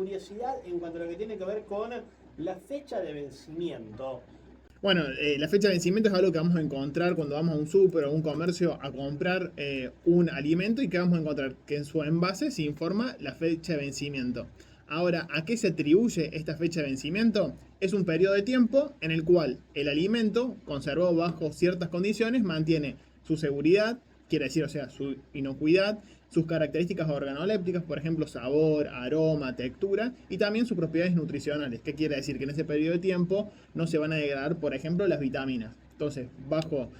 curiosidad en cuanto a lo que tiene que ver con la fecha de vencimiento. Bueno, la fecha de vencimiento es algo que vamos a encontrar cuando vamos a un súper o a un comercio a comprar un alimento y que vamos a encontrar que en su envase se informa la fecha de vencimiento. Ahora, ¿a qué se atribuye esta fecha de vencimiento? Es un periodo de tiempo en el cual el alimento, conservado bajo ciertas condiciones, mantiene su seguridad, quiere decir, o sea, su inocuidad, sus características organolépticas, por ejemplo, sabor, aroma, textura, y también sus propiedades nutricionales. ¿Qué quiere decir? Que en ese periodo de tiempo no se van a degradar, por ejemplo, las vitaminas. Entonces,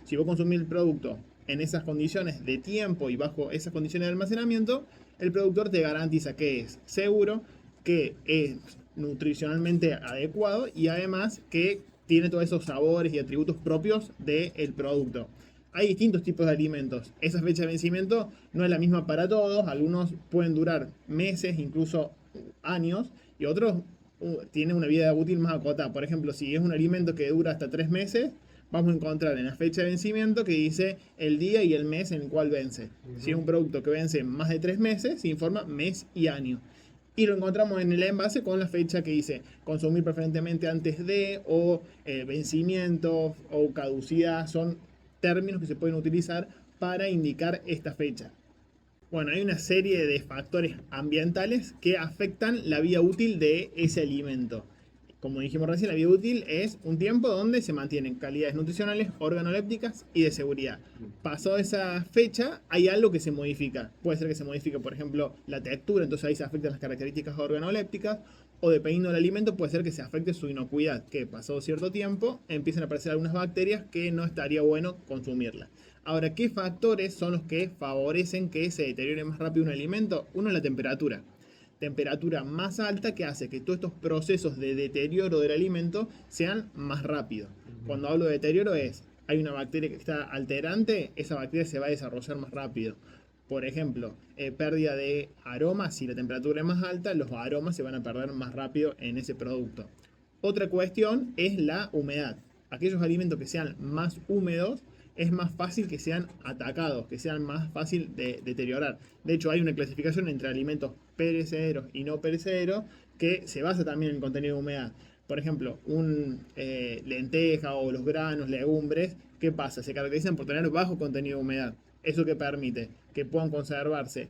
si vos consumís el producto en esas condiciones de tiempo y bajo esas condiciones de almacenamiento, el productor te garantiza que es seguro, que es nutricionalmente adecuado y además que tiene todos esos sabores y atributos propios del producto. Hay distintos tipos de alimentos. Esa fecha de vencimiento no es la misma para todos. Algunos pueden durar meses, incluso años, y otros tienen una vida útil más acotada. Por ejemplo, si es un alimento que dura hasta 3 meses, vamos a encontrar en la fecha de vencimiento que dice el día y el mes en el cual vence. Si es un producto que vence más de 3 meses, se informa mes y año. Y lo encontramos en el envase con la fecha que dice consumir preferentemente antes de, o vencimiento, o caducidad. Son términos que se pueden utilizar para indicar esta fecha. Bueno, hay una serie de factores ambientales que afectan la vida útil de ese alimento. Como dijimos recién, la vida útil es un tiempo donde se mantienen calidades nutricionales, organolépticas y de seguridad. Pasado esa fecha, hay algo que se modifica. Puede ser que se modifique, por ejemplo, la textura, entonces ahí se afectan las características organolépticas, o dependiendo del alimento, puede ser que se afecte su inocuidad, que pasado cierto tiempo empiezan a aparecer algunas bacterias que no estaría bueno consumirlas. Ahora, ¿qué factores son los que favorecen que se deteriore más rápido un alimento? Uno es la temperatura más alta, que hace que todos estos procesos de deterioro del alimento sean más rápidos. Cuando hablo de deterioro hay una bacteria que está alterante, esa bacteria se va a desarrollar más rápido. Por ejemplo, pérdida de aromas, si la temperatura es más alta, los aromas se van a perder más rápido en ese producto. Otra cuestión es la humedad. Aquellos alimentos que sean más húmedos, es más fácil que sean atacados, que sean más fácil de deteriorar. De hecho, hay una clasificación entre alimentos perecederos y no perecederos que se basa también en el contenido de humedad. Por ejemplo, lenteja o los granos, legumbres, ¿qué pasa? Se caracterizan por tener bajo contenido de humedad. Eso que permite que puedan conservarse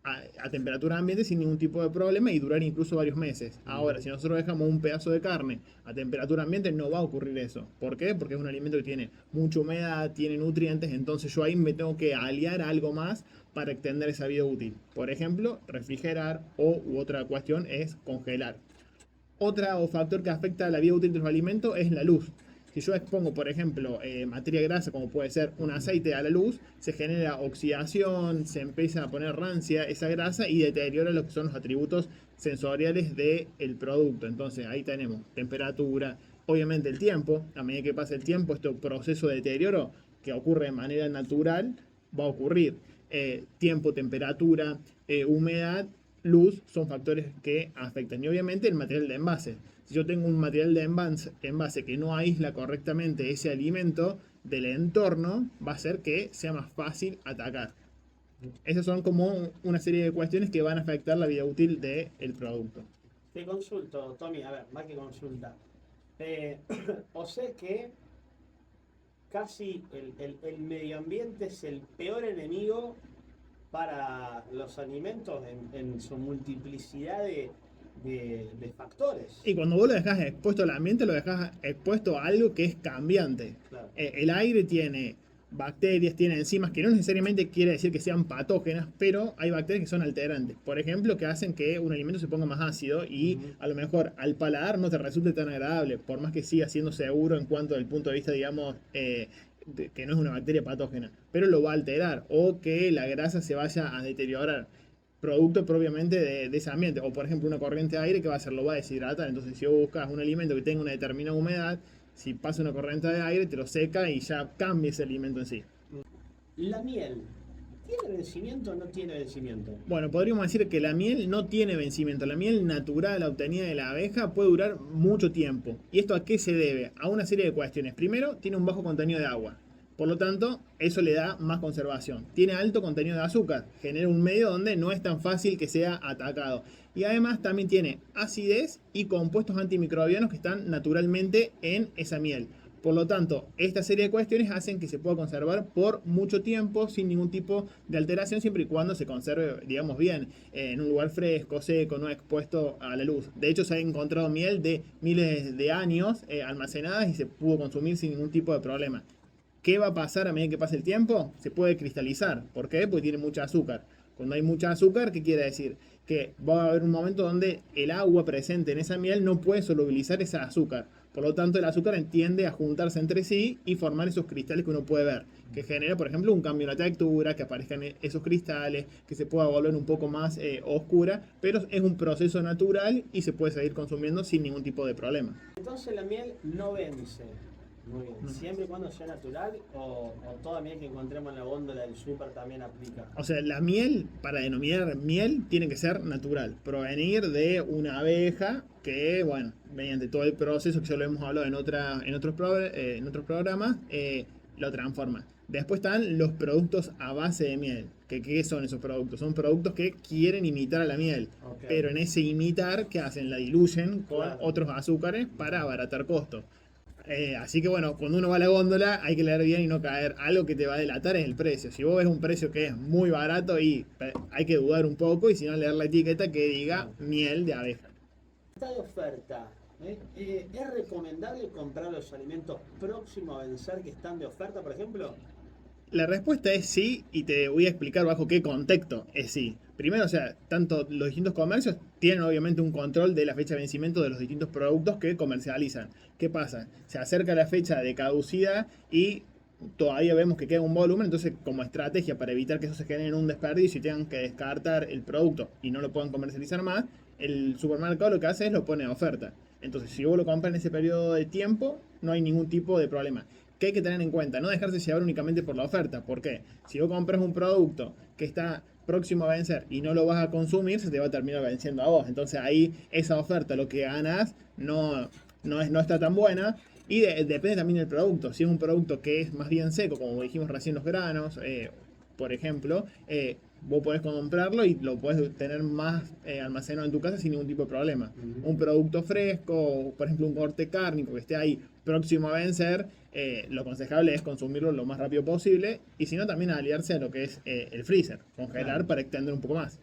a temperatura ambiente sin ningún tipo de problema y durar incluso varios meses. Ahora, si nosotros dejamos un pedazo de carne a temperatura ambiente, no va a ocurrir eso. ¿Por qué? Porque es un alimento que tiene mucha humedad, tiene nutrientes, entonces yo ahí me tengo que aliar a algo más para extender esa vida útil. Por ejemplo, refrigerar, u otra cuestión es congelar. Otro factor que afecta a la vida útil de los alimentos es la luz. Si yo expongo, por ejemplo, materia grasa, como puede ser un aceite, a la luz, se genera oxidación, se empieza a poner rancia esa grasa y deteriora lo que son los atributos sensoriales del producto. Entonces ahí tenemos temperatura, obviamente el tiempo. A medida que pasa el tiempo, este proceso de deterioro que ocurre de manera natural va a ocurrir. Tiempo, temperatura, humedad, luz son factores que afectan. Y obviamente el material de envase. Si yo tengo un material de envase que no aísla correctamente ese alimento del entorno, va a hacer que sea más fácil atacar. Esas son como una serie de cuestiones que van a afectar la vida útil del producto. Te consulto, Tommy, a ver, más que consulta. O sé que casi el medio ambiente es el peor enemigo para los alimentos en su multiplicidad de factores. Y cuando vos lo dejás expuesto al ambiente, lo dejás expuesto a algo que es cambiante. Claro. El aire tiene bacterias, tiene enzimas que no necesariamente quiere decir que sean patógenas, pero hay bacterias que son alterantes. Por ejemplo, que hacen que un alimento se ponga más ácido y a lo mejor al paladar no te resulte tan agradable, por más que siga siendo seguro en cuanto al punto de vista, digamos, que no es una bacteria patógena, pero lo va a alterar, o que la grasa se vaya a deteriorar, producto propiamente de ese ambiente. O por ejemplo una corriente de aire que va a hacer, lo va a deshidratar. Entonces si vos buscas un alimento que tenga una determinada humedad, si pasa una corriente de aire te lo seca y ya cambia ese alimento en sí. La miel, ¿tiene vencimiento o no tiene vencimiento? Bueno, podríamos decir que la miel no tiene vencimiento. La miel natural obtenida de la abeja puede durar mucho tiempo. ¿Y esto a qué se debe? A una serie de cuestiones. Primero, tiene un bajo contenido de agua. Por lo tanto, eso le da más conservación. Tiene alto contenido de azúcar, genera un medio donde no es tan fácil que sea atacado. Y además también tiene acidez y compuestos antimicrobianos que están naturalmente en esa miel. Por lo tanto, esta serie de cuestiones hacen que se pueda conservar por mucho tiempo sin ningún tipo de alteración, siempre y cuando se conserve, digamos, bien, en un lugar fresco, seco, no expuesto a la luz. De hecho, se ha encontrado miel de miles de años almacenadas y se pudo consumir sin ningún tipo de problema. ¿Qué va a pasar a medida que pase el tiempo? Se puede cristalizar. ¿Por qué? Porque tiene mucha azúcar. Cuando hay mucha azúcar, ¿qué quiere decir? Que va a haber un momento donde el agua presente en esa miel no puede solubilizar ese azúcar. Por lo tanto, el azúcar tiende a juntarse entre sí y formar esos cristales que uno puede ver. Que genera, por ejemplo, un cambio en la textura, que aparezcan esos cristales, que se pueda volver un poco más oscura. Pero es un proceso natural y se puede seguir consumiendo sin ningún tipo de problema. Entonces la miel no vence. Muy bien. Siempre y cuando sea natural o toda miel que encontremos en la góndola del súper también aplica. O sea, la miel, para denominar miel, tiene que ser natural. Provenir de una abeja que, bueno, mediante todo el proceso que ya lo hemos hablado en otros programas, lo transforma. Después están los productos a base de miel. ¿Qué son esos productos? Son productos que quieren imitar a la miel. Okay. Pero en ese imitar, ¿qué hacen? La diluyen con Claro. otros azúcares para abaratar costos. Así que bueno, cuando uno va a la góndola hay que leer bien y no caer. Algo que te va a delatar es el precio. Si vos ves un precio que es muy barato y hay que dudar un poco y si no leer la etiqueta que diga miel de abeja. Está de oferta. ¿Es recomendable comprar los alimentos próximos a vencer que están de oferta, por ejemplo? La respuesta es sí y te voy a explicar bajo qué contexto es sí. Primero, o sea, tanto los distintos comercios tienen obviamente un control de la fecha de vencimiento de los distintos productos que comercializan. ¿Qué pasa? Se acerca la fecha de caducidad y todavía vemos que queda un volumen, entonces como estrategia para evitar que eso se genere un desperdicio y tengan que descartar el producto y no lo puedan comercializar más, el supermercado lo que hace es lo pone a oferta. Entonces, si vos lo compras en ese periodo de tiempo, no hay ningún tipo de problema. ¿Qué hay que tener en cuenta? No dejarse llevar únicamente por la oferta. ¿Por qué? Si vos compras un producto que está próximo a vencer y no lo vas a consumir, se te va a terminar venciendo a vos. Entonces ahí esa oferta, lo que ganas, no está tan buena. Y depende también del producto. Si es un producto que es más bien seco, como dijimos recién los granos, por ejemplo, vos podés comprarlo y lo podés tener más almacenado en tu casa sin ningún tipo de problema. Un producto fresco, por ejemplo un corte cárnico que esté ahí próximo a vencer, lo aconsejable es consumirlo lo más rápido posible y si no también aliarse a lo que es el freezer, congelar Claro. para extender un poco más.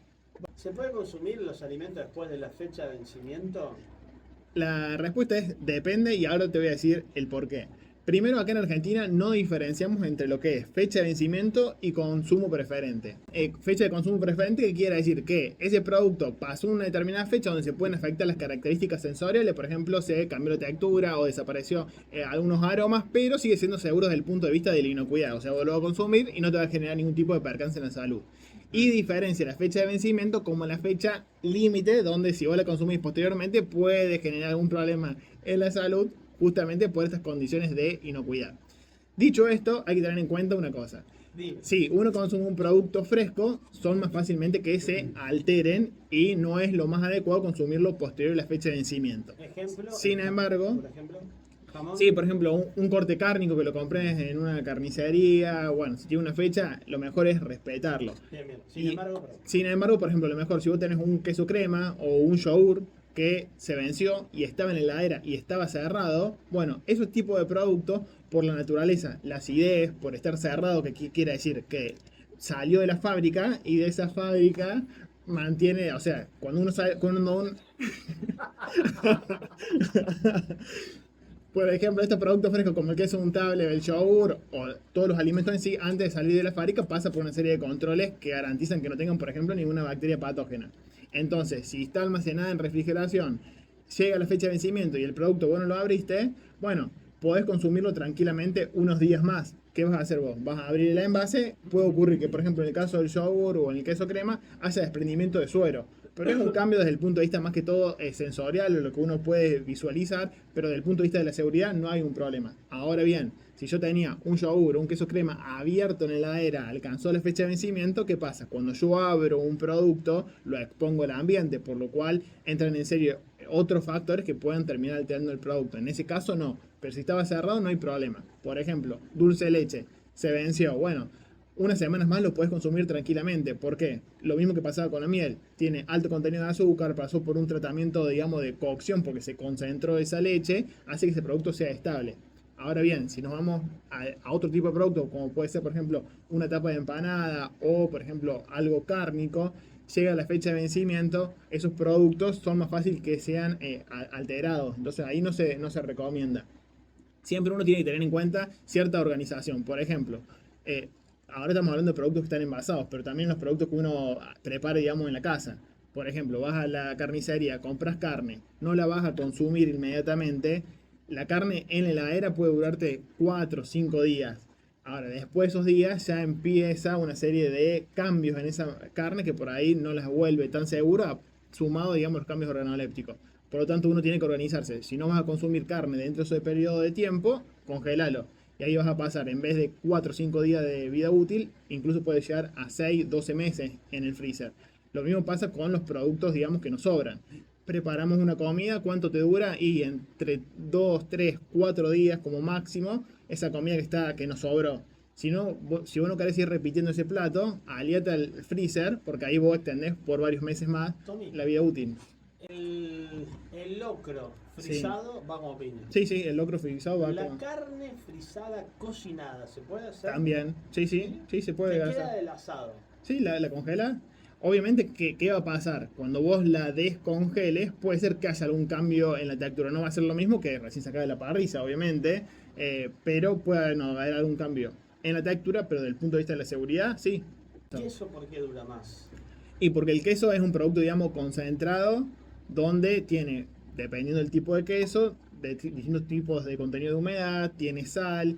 ¿Se puede consumir los alimentos después de la fecha de vencimiento? La respuesta es depende y ahora te voy a decir el por qué. Primero, acá en Argentina no diferenciamos entre lo que es fecha de vencimiento y consumo preferente. Fecha de consumo preferente que quiere decir que ese producto pasó una determinada fecha donde se pueden afectar las características sensoriales, por ejemplo, se cambió la textura o desapareció algunos aromas, pero sigue siendo seguro desde el punto de vista de la inocuidad. O sea, vos lo vas a consumir y no te va a generar ningún tipo de percance en la salud. Y diferencia la fecha de vencimiento como la fecha límite, donde si vos la consumís posteriormente puede generar algún problema en la salud, justamente por estas condiciones de inocuidad. Dicho esto, hay que tener en cuenta una cosa. Dime. Si uno consume un producto fresco, son más fácilmente que se alteren y no es lo más adecuado consumirlo posterior a la fecha de vencimiento. Ejemplo. Sin embargo, Por ejemplo, jamón. sí, por ejemplo, un corte cárnico que lo compres en una carnicería, bueno, si tiene una fecha, lo mejor es respetarlo. Bien, bien. Sin embargo, por ejemplo, lo mejor, si vos tenés un queso crema o un yogur que se venció y estaba en la heladera y estaba cerrado, bueno, esos tipos de productos, por la naturaleza, la acidez, por estar cerrado, que quiere decir que salió de la fábrica y de esa fábrica mantiene, o sea, cuando uno sabe, por ejemplo, estos productos frescos como el queso untable, el yogur o todos los alimentos en sí, antes de salir de la fábrica, pasa por una serie de controles que garantizan que no tengan, por ejemplo, ninguna bacteria patógena. Entonces, si está almacenada en refrigeración, llega la fecha de vencimiento y el producto vos no lo abriste, bueno, podés consumirlo tranquilamente unos días más. ¿Qué vas a hacer vos? Vas a abrir el envase, puede ocurrir que, por ejemplo, en el caso del yogur o en el queso crema, haya desprendimiento de suero. Pero es un cambio desde el punto de vista más que todo sensorial, o lo que uno puede visualizar, pero desde el punto de vista de la seguridad no hay un problema. Ahora bien, si yo tenía un yogur o un queso crema abierto en la heladera, alcanzó la fecha de vencimiento, ¿qué pasa? Cuando yo abro un producto, lo expongo al ambiente, por lo cual entran en serio otros factores que puedan terminar alterando el producto. En ese caso no, pero si estaba cerrado no hay problema. Por ejemplo, dulce de leche. se venció. Bueno, unas semanas más lo puedes consumir tranquilamente. ¿Por qué? Lo mismo que pasaba con la miel. Tiene alto contenido de azúcar, pasó por un tratamiento, digamos, de cocción porque se concentró esa leche, hace que ese producto sea estable. Ahora bien, si nos vamos a otro tipo de producto, como puede ser, por ejemplo, una tapa de empanada o, por ejemplo, algo cárnico, llega la fecha de vencimiento, esos productos son más fáciles que sean alterados. Entonces ahí no se recomienda. Siempre uno tiene que tener en cuenta cierta organización. Por ejemplo, eh, ahora estamos hablando de productos que están envasados, pero también los productos que uno prepara, digamos, en la casa. Por ejemplo, vas a la carnicería, compras carne, no la vas a consumir inmediatamente. La carne en la heladera puede durarte 4 o 5 días. Ahora, después de esos días ya empieza una serie de cambios en esa carne que por ahí no las vuelve tan segura, sumado, digamos, los cambios organolépticos. Por lo tanto, uno tiene que organizarse. Si no vas a consumir carne dentro de ese periodo de tiempo, congélalo. Y ahí vas a pasar, en vez de 4 o 5 días de vida útil, incluso puede llegar a 6, 12 meses en el freezer. Lo mismo pasa con los productos, digamos, que nos sobran. Preparamos una comida, ¿cuánto te dura? Y entre 2, 3, 4 días como máximo, esa comida que nos sobró. Si no, si vos no querés ir repitiendo ese plato, aliate al freezer, porque ahí vos extendés por varios meses más Tommy, la vida útil. el locro Sí. frisado va como piña. Sí, sí, el locro frisado va La como... carne frisada cocinada, ¿se puede hacer? También, sí, sí, sí, se puede Te hacer. queda del asado. Sí, la congela. Obviamente, ¿qué va a pasar? Cuando vos la descongeles, puede ser que haya algún cambio en la textura. No va a ser lo mismo que recién sacada de la parrilla, obviamente, pero puede no, haber algún cambio en la textura, pero desde el punto de vista de la seguridad, sí. ¿Y eso por qué dura más? Y porque el queso es un producto, digamos, concentrado, donde tiene, dependiendo del tipo de queso, distintos tipos de contenido de humedad, tiene sal,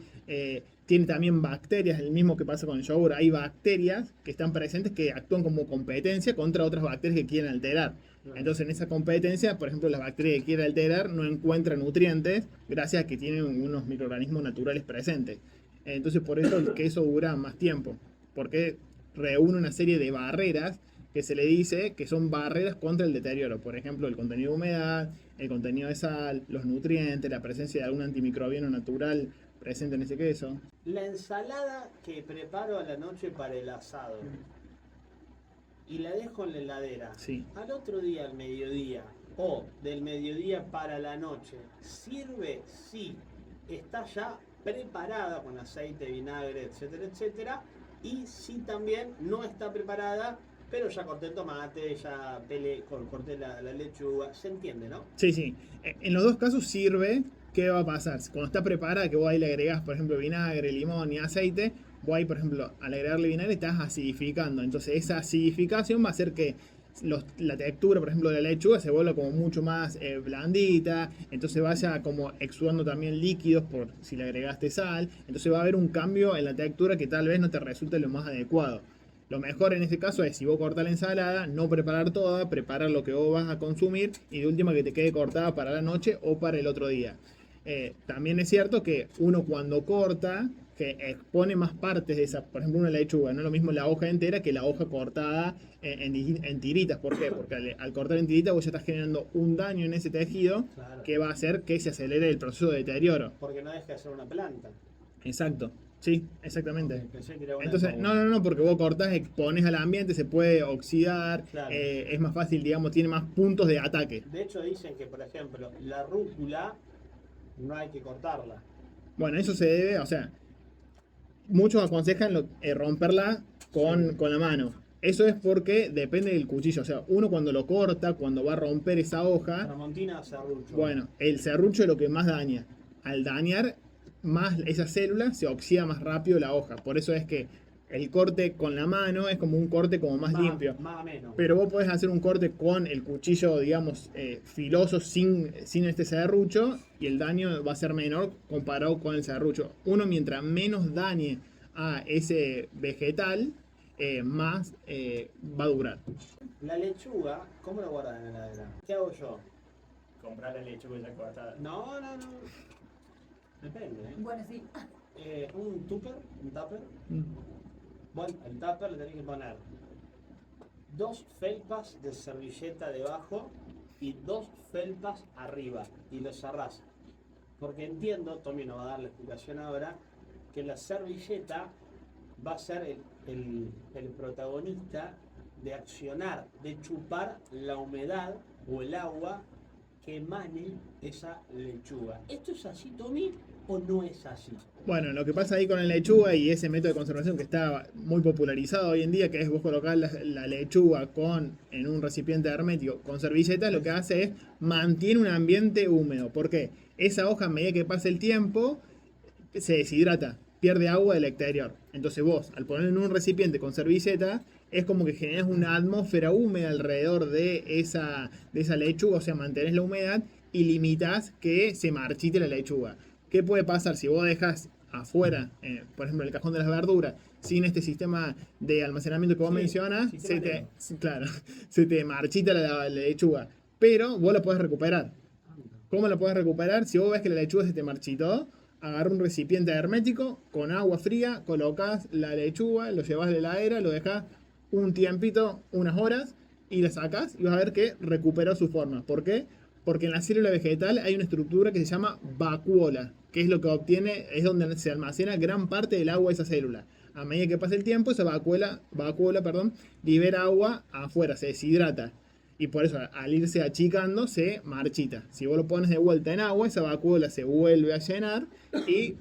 tiene también bacterias, el mismo que pasa con el yogur. Hay bacterias que están presentes que actúan como competencia contra otras bacterias que quieren alterar. Entonces, en esa competencia, por ejemplo, las bacterias que quieren alterar no encuentran nutrientes gracias a que tienen unos microorganismos naturales presentes. Entonces, por eso el queso dura más tiempo, porque reúne una serie de barreras que se le dice que son barreras contra el deterioro. Por ejemplo, el contenido de humedad, el contenido de sal, los nutrientes, la presencia de algún antimicrobiano natural presente en ese queso. La ensalada que preparo a la noche para el asado y la dejo en la heladera, Sí. al otro día, al mediodía, o del mediodía para la noche, ¿sirve si está ya preparada con aceite, vinagre, etcétera, etcétera? Y si también no está preparada, pero ya corté el tomate, ya corté la lechuga, se entiende, ¿no? Sí, sí. En los dos casos sirve. ¿Qué va a pasar? Cuando está preparada, que vos ahí le agregás, por ejemplo, vinagre, limón y aceite, vos ahí, por ejemplo, al agregarle vinagre estás acidificando. Entonces esa acidificación va a hacer que la textura, por ejemplo, de la lechuga se vuelva como mucho más blandita, entonces vaya como exudando también líquidos por si le agregaste sal. Entonces va a haber un cambio en la textura que tal vez no te resulte lo más adecuado. Lo mejor en este caso es, si vos cortás la ensalada, no preparar toda, preparar lo que vos vas a consumir y de última que te quede cortada para la noche o para el otro día. También es cierto que uno cuando corta, que expone más partes de esa, por ejemplo una lechuga, no es lo mismo la hoja entera que la hoja cortada en tiritas. ¿Por qué? Porque al cortar en tiritas vos ya estás generando un daño en ese tejido. Claro. Que va a hacer que se acelere el proceso de deterioro. Porque no deja de ser una planta. Exacto. Sí, exactamente. Pensé que era una Entonces, como- no, porque vos cortás, expones al ambiente, se puede oxidar, Claro. es más fácil, digamos, tiene más puntos de ataque. De hecho dicen que, por ejemplo, la rúcula no hay que cortarla. Bueno, eso se debe, o sea, muchos aconsejan romperla con la mano. Eso es porque depende del cuchillo. O sea, uno cuando lo corta, cuando va a romper esa hoja, Tramontina, serrucho. bueno, el serrucho es lo que más daña. Al dañar más esa célula, se oxida más rápido la hoja. Por eso es que el corte con la mano es como un corte como más limpio. Más o menos. Pero vos podés hacer un corte con el cuchillo, digamos, filoso, sin este serrucho, y el daño va a ser menor comparado con el serrucho. Uno, mientras menos dañe a ese vegetal, más va a durar. La lechuga, ¿cómo la guardas en la heladera? ¿Qué hago yo? Comprar la lechuga ya cortada. No. Depende, ¿eh? Bueno, sí. Un tupper. Bueno, el tupper le tenés que poner 2 felpas de servilleta debajo y 2 felpas arriba y lo cerrás. Porque entiendo, Tommy nos va a dar la explicación ahora, que la servilleta va a ser el protagonista de accionar, de chupar la humedad o el agua que emane esa lechuga. ¿Esto es así, Tommy, o no es así? Bueno, lo que pasa ahí con la lechuga y ese método de conservación que está muy popularizado hoy en día, que es vos colocar la lechuga en un recipiente hermético con servilletas, lo que hace es mantiene un ambiente húmedo. ¿Por qué? Esa hoja, a medida que pasa el tiempo, se deshidrata, pierde agua del exterior. Entonces vos, al poner en un recipiente con servilleta, es como que generas una atmósfera húmeda alrededor de esa lechuga, o sea, mantenés la humedad y limitas que se marchite la lechuga. ¿Qué puede pasar si vos dejas afuera, por ejemplo, el cajón de las verduras, sin este sistema de almacenamiento que vos mencionas? Claro, se te marchita la lechuga, pero vos la podés recuperar. ¿Cómo la podés recuperar? Si vos ves que la lechuga se te marchitó, agarra un recipiente hermético con agua fría, colocas la lechuga, lo llevas de la heladera, lo dejas un tiempito, unas horas, y la sacas y vas a ver que recuperó su forma. ¿Por qué? Porque en la célula vegetal hay una estructura que se llama vacuola, que es lo que obtiene, es donde se almacena gran parte del agua de esa célula. A medida que pasa el tiempo, esa vacuola, libera agua afuera, se deshidrata. Y por eso, al irse achicando, se marchita. Si vos lo pones de vuelta en agua, esa vacuola se vuelve a llenar y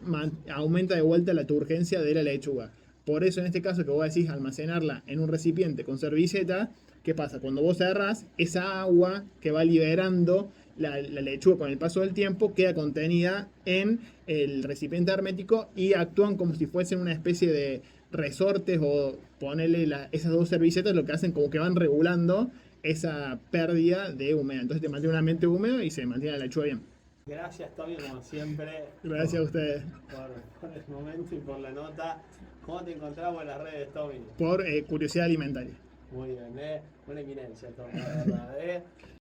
aumenta de vuelta la turgencia de la lechuga. Por eso, en este caso que vos decís almacenarla en un recipiente con servilleta, ¿qué pasa? Cuando vos cerrás, esa agua que va liberando la lechuga con el paso del tiempo queda contenida en el recipiente hermético y actúan como si fuesen una especie de resortes o ponerle esas dos servilletas, lo que hacen como que van regulando esa pérdida de humedad. Entonces te mantiene un ambiente húmedo y se mantiene la lechuga bien. Gracias, Tommy, como siempre. Gracias a ustedes. Por el momento y por la nota. ¿Cómo te encontramos en las redes, Tommy? Por curiosidad alimentaria. Muy bien, Una eminencia, Tommy, la verdad,